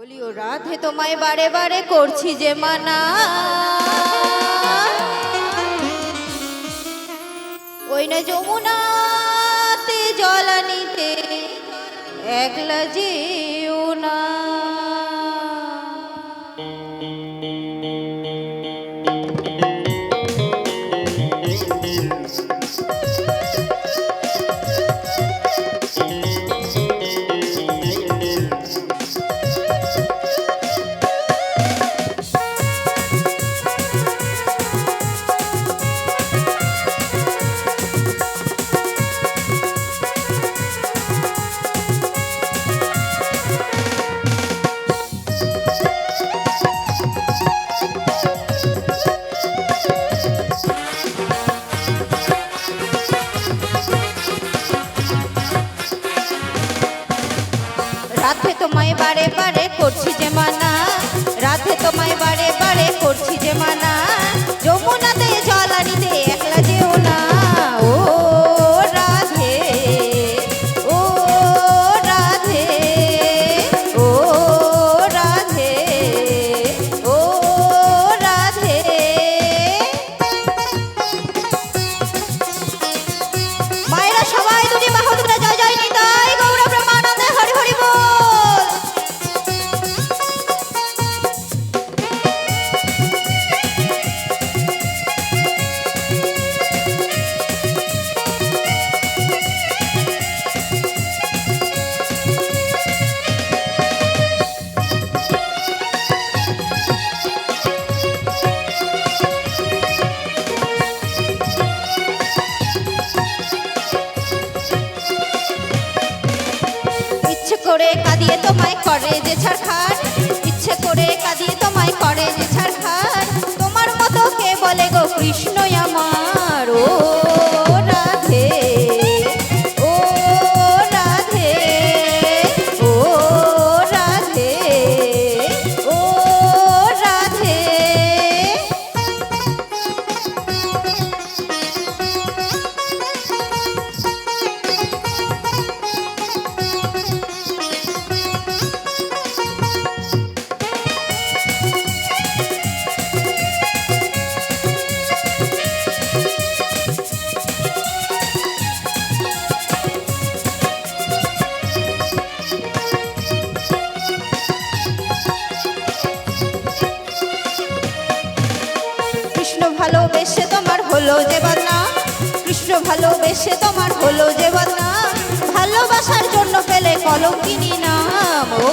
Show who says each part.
Speaker 1: বলিও রাধে তোমায় বারে বারে করছি যে মানা, ওই না যমুনাতে জল আনিতে একলা যেও না। রাধে তোমায় বারে বারে করছি যে মানা, রাধে তোমায় বারে বারে করছি যে মানা, যমুনাতে জল আনিতে একলা যেও না। ও রাধে, ও রাধে, ও রাধে, ও রাধে। মায়েরা সবাই দুটি বাহু তুলে জয় জয় নিতাই গৌর ব্রহ্মানন্দে হরি হরি বল। ইচ্ছে করে কাঁদিয়ে তোমায় করে যে ছাড়খাড়, ইচ্ছে করে কাঁদিয়ে তোমায় করে যে ছাড়খাড়, তোমার মতো কে বলে গো কৃষ্ণ আমার। ও রাধে, ও রাধে, ও রাধে, ও রাধে। কৃষ্ণ ভালোবেসে তোমার হলো যে বদনাম, কৃষ্ণ ভালোবেসে তোমার হলো যে বদনাম, ভালোবাসার জন্য পেলে কলঙ্কিনী নাম। ও